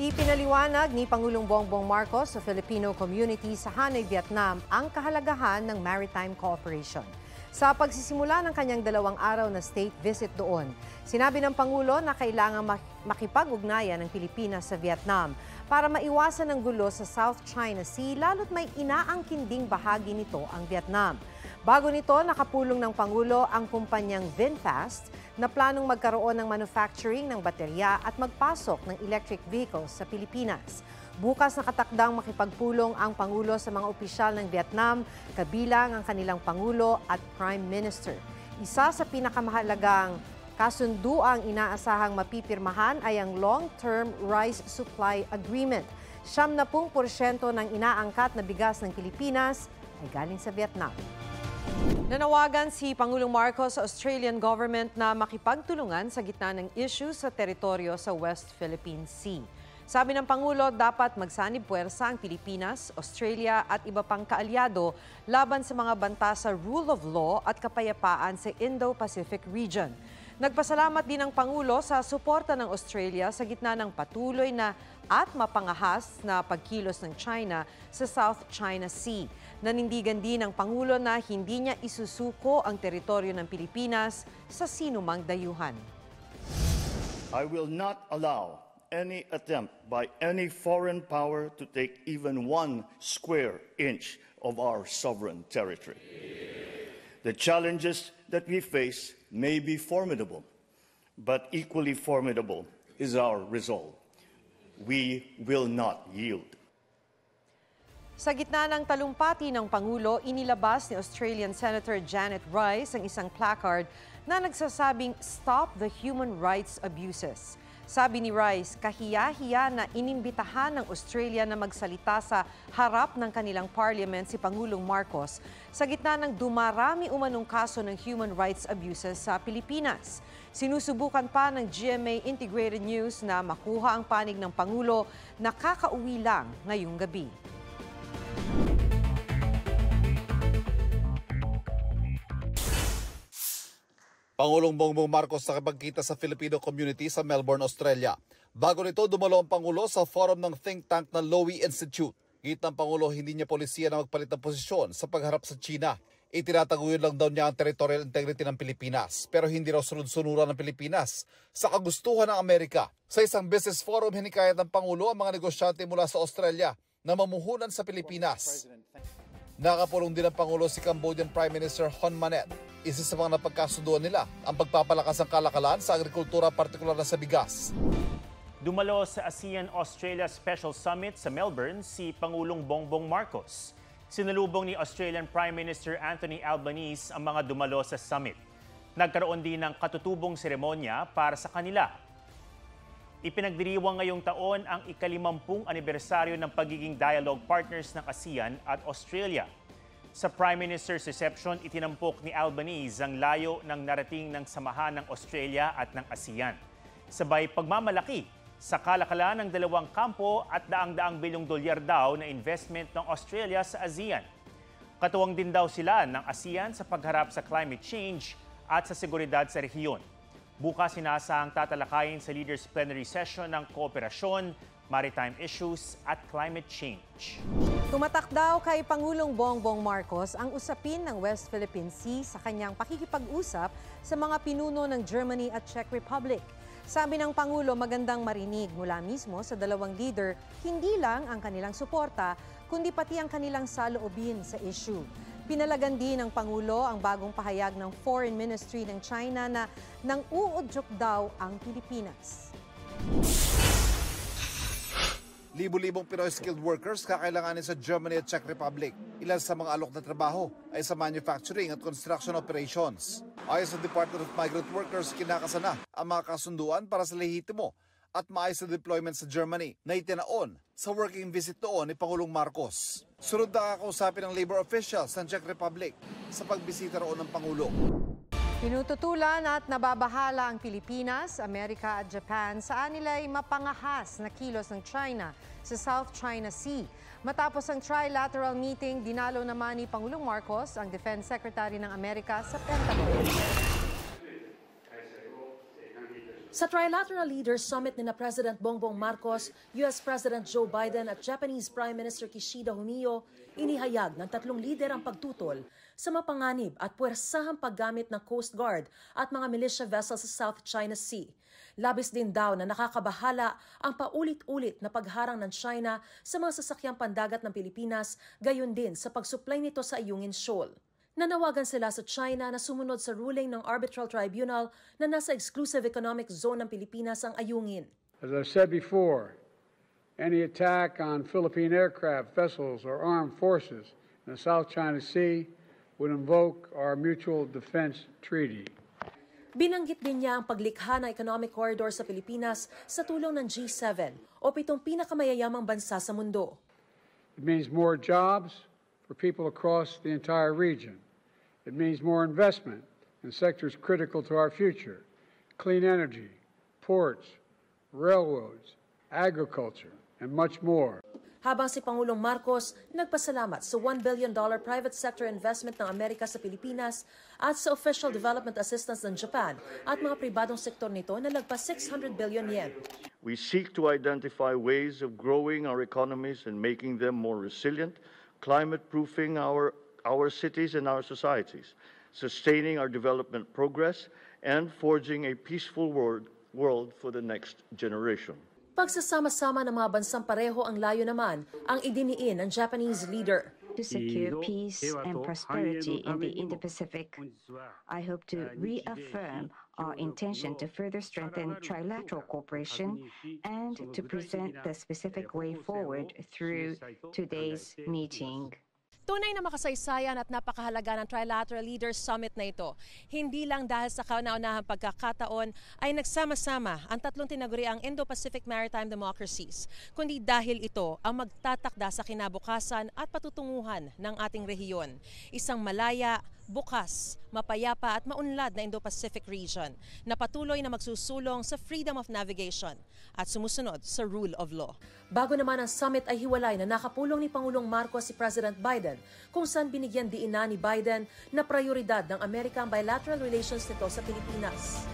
Ipinaliwanag ni Pangulong Bongbong Marcos sa Filipino community sa Hanoi, Vietnam ang kahalagahan ng maritime cooperation. Sa pagsisimula ng kanyang 2 araw na state visit doon, sinabi ng Pangulo na kailangan makipag-ugnayan ng Pilipinas sa Vietnam para maiwasan ang gulo sa South China Sea lalo't may inaangkinding bahagi nito ang Vietnam. Bago nito, nakapulong ng Pangulo ang kumpanyang VinFast na planong magkaroon ng manufacturing ng baterya at magpasok ng electric vehicles sa Pilipinas. Bukas nakatakdang makipagpulong ang Pangulo sa mga opisyal ng Vietnam, kabilang ang kanilang Pangulo at Prime Minister. Isa sa pinakamahalagang kasunduang inaasahang mapipirmahan ay ang Long-Term Rice Supply Agreement. 70% ng inaangkat na bigas ng Pilipinas ay galing sa Vietnam. Nanawagan si Pangulong Marcos sa Australian government na makipagtulungan sa gitna ng issue sa teritoryo sa West Philippine Sea. Sabi ng Pangulo, dapat magsanib puwersa ang Pilipinas, Australia at iba pang kaalyado laban sa mga banta sa rule of law at kapayapaan sa Indo-Pacific region. Nagpasalamat din ang Pangulo sa suporta ng Australia sa gitna ng patuloy na at mapangahas na pagkilos ng China sa South China Sea. Nanindigan din ng Pangulo na hindi niya isusuko ang teritoryo ng Pilipinas sa sinumang dayuhan. I will not allow any attempt by any foreign power to take even 1 square inch of our sovereign territory. The challenges that we face may be formidable, but equally formidable is our resolve. We will not yield. Sa gitna ng talumpati ng Pangulo, inilabas ni Australian Senator Janet Rice ang isang placard na nagsasabing "Stop the Human Rights Abuses." Sabi ni Rice, kahiya-hiya na inimbitahan ng Australia na magsalita sa harap ng kanilang parliament si Pangulong Marcos sa gitna ng dumarami umanong kaso ng human rights abuses sa Pilipinas. Sinusubukan pa ng GMA Integrated News na makuha ang panig ng Pangulo na kakauwi lang ngayong gabi. Pangulong Bongbong Marcos nakipagkita sa Filipino community sa Melbourne, Australia. Bago nito, dumalo ang Pangulo sa forum ng think tank na Lowy Institute. Git ng Pangulo, hindi niya polisiya na magpalit ng posisyon sa pagharap sa China. Itinataguyod lang daw niya ang territorial integrity ng Pilipinas, pero hindi raw sunod-sunuran ng Pilipinas sa kagustuhan ng Amerika. Sa isang business forum, hinikayat ng Pangulo ang mga negosyante mula sa Australia na mamuhunan sa Pilipinas. Nakapulong din ng Pangulo si Cambodian Prime Minister Hun Manet. Isa sa mga napagkasunduan nila ang pagpapalakas ng kalakalan sa agrikultura, partikular na sa bigas. Dumalo sa ASEAN-Australia Special Summit sa Melbourne si Pangulong Bongbong Marcos. Sinalubong ni Australian Prime Minister Anthony Albanese ang mga dumalo sa summit. Nagkaroon din ng katutubong seremonya para sa kanila. Ipinagdiriwang ngayong taon ang ika-50 anibersaryo ng pagiging dialogue partners ng ASEAN at Australia. Sa Prime Minister's reception, itinampok ni Albanese ang layo ng narating ng samahan ng Australia at ng ASEAN. Sabay pagmamalaki sa kalakalan ng 2 kampo at daang-daang bilyong dolyar daw na investment ng Australia sa ASEAN. Katuwang din daw sila ng ASEAN sa pagharap sa climate change at sa seguridad sa rehiyon. Bukas sinasahang tatalakayin sa Leaders' Plenary Session ng kooperasyon, maritime issues at climate change. Tumatak daw kay Pangulong Bongbong Marcos ang usapin ng West Philippine Sea sa kanyang pakikipag-usap sa mga pinuno ng Germany at Czech Republic. Sabi ng Pangulo, magandang marinig mula mismo sa dalawang leader, hindi lang ang kanilang suporta, kundi pati ang kanilang saloobin sa issue. Pinalagan din ng Pangulo ang bagong pahayag ng Foreign Ministry ng China na nang uudyok daw ang Pilipinas. Libo-libong Pinoy skilled workers kakailanganin sa Germany at Czech Republic. Ilan sa mga alok na trabaho ay sa manufacturing at construction operations. Ayon sa Department of Migrant Workers, kinakasana ang mga kasunduan para sa lehitimo at maayos na deployment sa Germany na itinaon sa working visit noon ni Pangulong Marcos. Sunod na kakausapin ng labor officials ng Czech Republic sa pagbisita roon ng Pangulo. Pinututulan at nababahala ang Pilipinas, Amerika at Japan sa anila'y mapangahas na kilos ng China sa South China Sea. Matapos ang trilateral meeting, dinalo naman ni Pangulong Marcos ang Defense Secretary ng Amerika sa Pentagon. Sa Trilateral Leaders Summit ni President Bongbong Marcos, US President Joe Biden at Japanese Prime Minister Kishida Fumio, inihayag ng tatlong lider ang pagtutol sa mapanganib at puwersahang paggamit ng Coast Guard at mga militia vessels sa South China Sea. Labis din daw na nakakabahala ang paulit-ulit na pagharang ng China sa mga sasakyang pandagat ng Pilipinas, gayon din sa pagsuplay nito sa Ayungin Shoal. Nanawagan sila sa China na sumunod sa ruling ng Arbitral Tribunal na nasa exclusive economic zone ng Pilipinas ang Ayungin. As I said before, any attack on Philippine aircraft, vessels, or armed forces in the South China Sea would invoke our Mutual Defense Treaty. Binanggit din niya ang paglikha ng economic corridor sa Pilipinas sa tulong ng G7 o 7 pinakamayayamang bansa sa mundo. It means more jobs for people across the entire region. It means more investment in sectors critical to our future: clean energy, ports, railroads, agriculture, and much more. Habang si Pangulong Marcos nagpasalamat sa $1 billion private sector investment ng Amerika sa Pilipinas at sa official development assistance ng Japan at mga pribadong sektor nito na lagpas 600 billion yen. We seek to identify ways of growing our economies and making them more resilient, climate-proofing our cities and our societies, sustaining our development progress, and forging a peaceful world for the next generation. Pagsasama-sama ng mga bansang pareho ang layo naman ang idiniin ng Japanese leader. To secure peace and prosperity in the Indo-Pacific, I hope to reaffirm our intention to further strengthen trilateral cooperation and to present the specific way forward through today's meeting. Tunay na makasaysayan at napakahalaga ng Trilateral Leaders Summit na ito. Hindi lang dahil sa kauna-unahang pagkakataon ay nagsama-sama ang tatlong tinaguriang Indo-Pacific Maritime Democracies, kundi dahil ito ang magtatakda sa kinabukasan at patutunguhan ng ating rehiyon. Isang malaya, bukas, mapayapa at maunlad na Indo-Pacific region na patuloy na magsusulong sa freedom of navigation at sumusunod sa rule of law. Bago naman ang summit ay hiwalay na nakapulong ni Pangulong Marcos si President Biden kung saan binigyan diina ni Biden na prioridad ng Amerika ang bilateral relations nito sa Pilipinas.